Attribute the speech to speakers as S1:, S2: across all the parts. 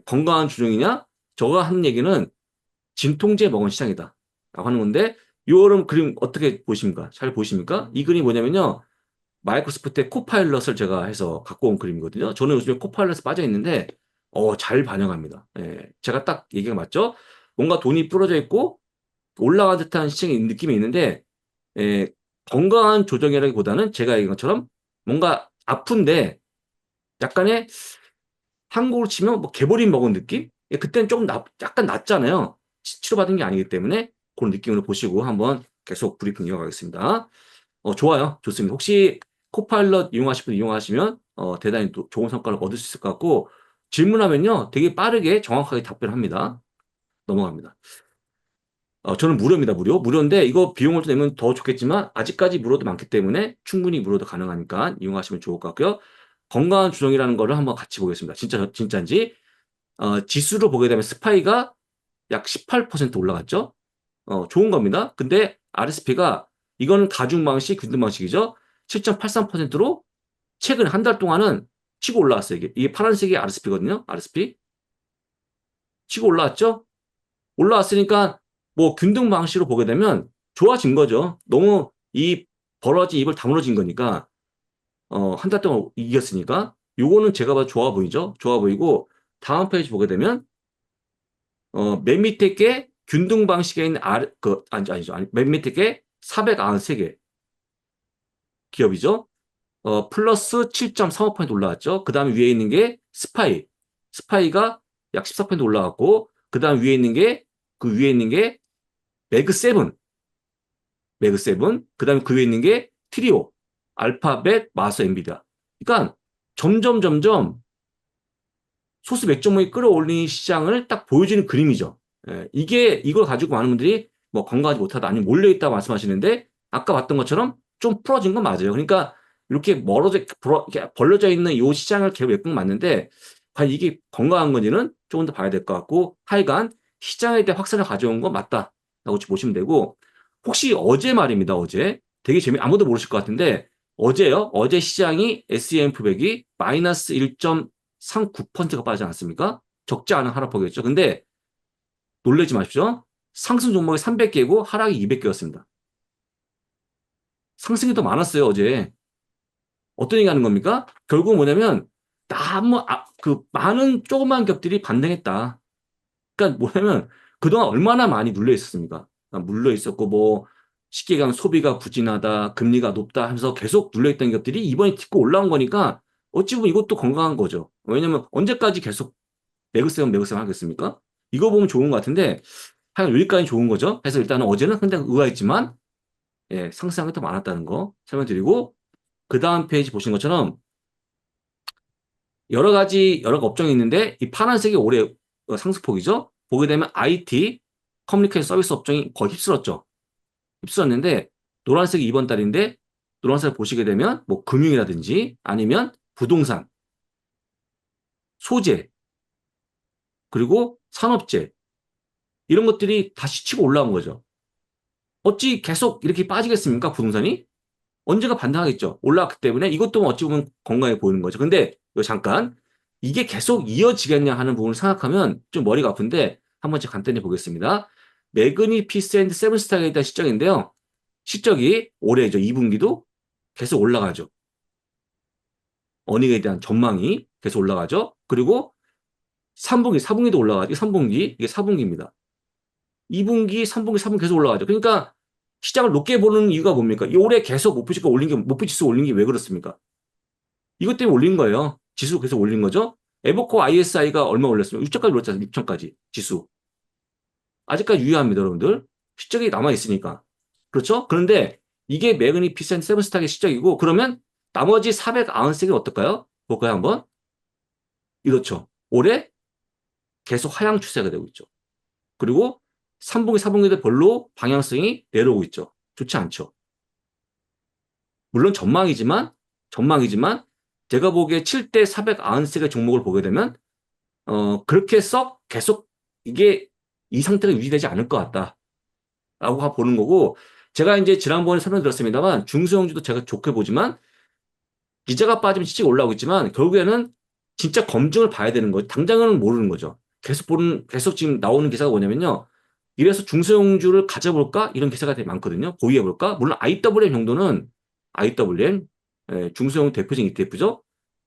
S1: 건강한 주종이냐? 저가 하는 얘기는 진통제 먹은 시장이다. 라고 하는 건데, 요런 그림 어떻게 보십니까? 잘 보십니까? 이 그림이 뭐냐면요. 마이크로소프트의 코파일럿을 제가 해서 갖고 온 그림이거든요. 저는 요즘에 코파일럿에 빠져 있는데, 잘 반영합니다. 제가 딱 얘기가 맞죠? 뭔가 돈이 부러져 있고, 올라간 듯한 시장의 느낌이 있는데, 예, 건강한 조정이라기보다는 제가 얘기한 것처럼 뭔가 아픈데 약간의 한국으로 치면 뭐 개보린 먹은 느낌? 그때는 조금 약간 낫잖아요. 치료받은 게 아니기 때문에 그런 느낌으로 보시고 한번 계속 브리핑 이어가겠습니다. 좋아요. 좋습니다. 혹시 코파일럿 이용하실 분 이용하시면 대단히 또 좋은 성과를 얻을 수 있을 것 같고 질문하면요. 되게 빠르게 정확하게 답변합니다. 넘어갑니다. 저는 무료입니다. 무료인데 이거 비용을 좀 내면 더 좋겠지만 아직까지 무료도 많기 때문에 충분히 무료도 가능하니까 이용하시면 좋을 것 같고요. 건강한 주종이라는 거를 한번 같이 보겠습니다. 진짜인지. 지수로 보게 되면 스파이가 약 18% 올라갔죠. 좋은 겁니다. 근데 RSP가 이거는 가중 방식, 균등 방식이죠. 7.83%로 최근 한 달 동안은 치고 올라왔어요. 이게 파란색이 RSP거든요. RSP. 치고 올라왔죠? 올라왔으니까 뭐 균등 방식으로 보게 되면 좋아진 거죠. 너무 이 벌어진 입을 다물어진 거니까 한 달 동안 이겼으니까 요거는 제가 봐도 좋아 보이죠. 좋아 보이고 다음 페이지 보게 되면 맨 밑에 게 균등 방식에 있는 맨 밑에 게 493개 기업이죠. 플러스 7.35% 올라왔죠. 그 다음에 위에 있는 게 스파이. 스파이가 약 14% 올라갔고, 그 다음 위에 있는 게, 그 위에 있는 게 매그7. 매그7. 그 다음에 그 위에 있는 게 트리오. 알파벳, 마서, 엔비디아. 그러니까 점점 소스 맥주목이 끌어올리는 시장을 딱 보여주는 그림이죠. 이걸 가지고 많은 분들이 뭐 건강하지 못하다 아니면 몰려있다 말씀하시는데 아까 봤던 것처럼 좀 풀어진 건 맞아요. 그러니까 이렇게 이렇게 벌려져 있는 이 시장을 계속 예쁜 건 맞는데 과연 이게 건강한 건지는 조금 더 봐야 될 것 같고 하여간 시장에 대한 확산을 가져온 건 맞다라고 보시면 되고 혹시 어제 말입니다. 어제 되게 아무도 모르실 것 같은데 어제요. 어제 시장이 S&P 500이 마이너스 1.39%가 빠지지 않았습니까? 적지 않은 하락폭이었죠. 근데 놀라지 마십시오. 상승 종목이 300개고 하락이 200개였습니다. 상승이 더 많았어요, 어제. 어떤 얘기 하는 겁니까? 결국 뭐냐면 그 많은 조그만 기업들이 반등했다. 그러니까 뭐냐면 그동안 얼마나 많이 눌려 있었습니까? 물려 있었고 뭐 쉽게 얘기하면 소비가 부진하다, 금리가 높다 하면서 계속 눌려 있던 기업들이 이번에 딛고 올라온 거니까 어찌 보면 이것도 건강한 거죠. 왜냐면 언제까지 계속 매그세븐 하겠습니까? 이거 보면 좋은 것 같은데 하여간 여기까지 좋은 거죠. 그래서 일단은 어제는 상당히 의아했지만 상승한 게 더 많았다는 거 설명드리고 그 다음 페이지 보신 것처럼 여러 업종이 있는데 이 파란색이 올해 상승폭이죠. 보게 되면 IT, 커뮤니케이션 서비스 업종이 거의 휩쓸었죠. 휩쓸었는데 노란색이 이번 달인데 노란색 보시게 되면 뭐 금융이라든지 아니면 부동산, 소재, 그리고 산업재 이런 것들이 다시 치고 올라온 거죠. 어찌 계속 이렇게 빠지겠습니까? 부동산이? 언제가 반등하겠죠. 올라왔기 때문에 이것도 어찌 보면 건강해 보이는 거죠. 근데 이거 잠깐 이게 계속 이어지겠냐 하는 부분을 생각하면 좀 머리가 아픈데 한번 제가 간단히 보겠습니다. 매그니피센트 세븐스타에 대한 실적인데요. 실적이 올해죠. 2분기도 계속 올라가죠. 어닝에 대한 전망이 계속 올라가죠. 그리고 3분기, 4분기도 올라가죠. 3분기, 이게 4분기입니다. 2분기, 3분기, 4분기 계속 올라가죠. 그러니까 시장을 높게 보는 이유가 뭡니까? 이 올해 계속 목표 지수 올린 게 왜 그렇습니까? 이것 때문에 올린 거예요. 지수 계속 올린 거죠. 에버코 ISI가 얼마 올렸습니까? 6천까지 올렸잖아요. 6천까지 지수. 아직까지 유효합니다, 여러분들. 실적이 남아 있으니까. 그렇죠? 그런데 이게 매그니피센트 세븐스탁의 실적이고 그러면 나머지 493개 어떨까요? 볼까요, 한번? 이렇죠. 올해 계속 하향 추세가 되고 있죠. 그리고 3분기, 4분기도 별로 방향성이 내려오고 있죠. 좋지 않죠. 물론 전망이지만 제가 보기에 7대 493개 종목을 보게 되면 그렇게 썩 계속 이게 이 상태가 유지되지 않을 것 같다라고 보는 거고 제가 이제 지난번에 설명드렸습니다만 중소형주도 제가 좋게 보지만 기자가 빠지면 지지가 올라오고 있지만 결국에는 진짜 검증을 봐야 되는 거죠. 당장은 모르는 거죠. 계속 지금 나오는 기사가 뭐냐면요. 이래서 중소형주를 가져볼까? 이런 기사가 되게 많거든요. 보유해볼까? 물론 IWM 정도는 IWM, 중소형 대표적 ETF죠.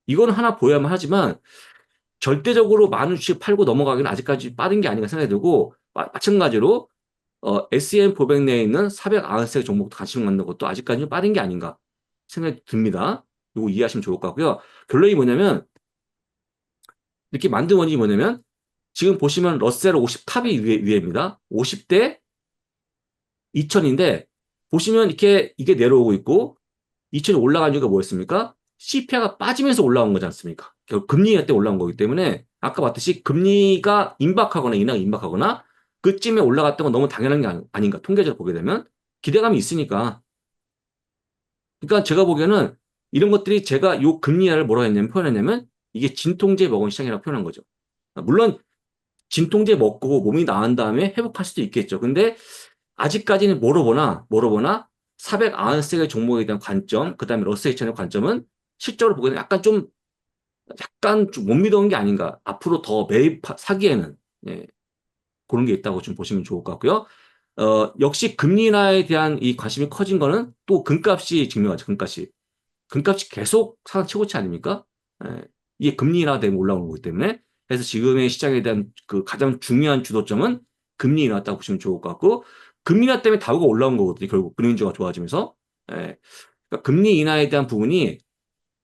S1: 이거는 하나 보유하면 하지만 절대적으로 많은 주식 팔고 넘어가기는 아직까지 빠른 게 아닌가 생각이 들고 마찬가지로 SEM400 내에 있는 493개 종목도 관심을 갖는 것도 아직까지는 빠른 게 아닌가 생각이 듭니다. 이거 이해하시면 좋을 것 같고요. 결론이 뭐냐면 이렇게 만든 원인이 뭐냐면 지금 보시면 러셀 50 탑이 위에입니다. 50대 2000인데 보시면 이렇게 이게 내려오고 있고 2000이 올라간 이유가 뭐였습니까? CPI가 빠지면서 올라온 거지 않습니까? 결국 금리가 때 올라온 거기 때문에 아까 봤듯이 금리가 임박하거나 인하가 임박하거나 그쯤에 올라갔던 건 너무 당연한 게 아닌가. 통계적으로 보게 되면 기대감이 있으니까. 그러니까 제가 보기에는 이런 것들이 제가 요 금리를 뭐라 했냐면 표현했냐면 이게 진통제 먹은 시장이라고 표현한 거죠. 물론 진통제 먹고 몸이 나은 다음에 회복할 수도 있겠죠. 근데 아직까지는 뭐로 보나 493개 종목에 대한 관점, 그 다음에 러스에이션의 관점은 실적으로 보기에는 약간 좀 못 믿어온 게 아닌가. 앞으로 더 사기에는 예, 그런 게 있다고 좀 보시면 좋을 것 같고요. 역시 금리 인하에 대한 이 관심이 커진 거는 또 금값이 증명하죠. 금값이 계속 상황 최고치 아닙니까? 예, 이게 금리 인하 되면 올라오는 거기 때문에 그래서 지금의 시장에 대한 그 가장 중요한 주도점은 금리 인하였다고 보시면 좋을 것 같고 금리 인하 때문에 다우가 올라온 거거든요. 결국 금융주가 좋아지면서 예, 그러니까 금리 인하에 대한 부분이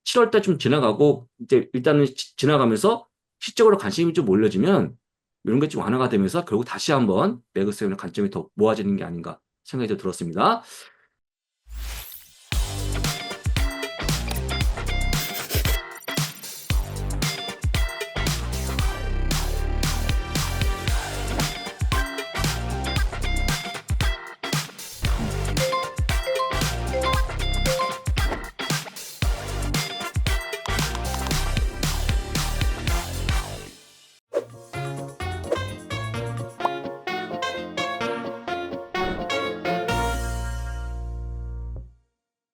S1: 7월 달 좀 지나가고 이제 일단은 지나가면서 시적으로 관심이 좀 몰려지면 이런 게 좀 완화가 되면서 결국 다시 한번 매그세븐의 관점이 더 모아지는 게 아닌가 생각이 들었습니다.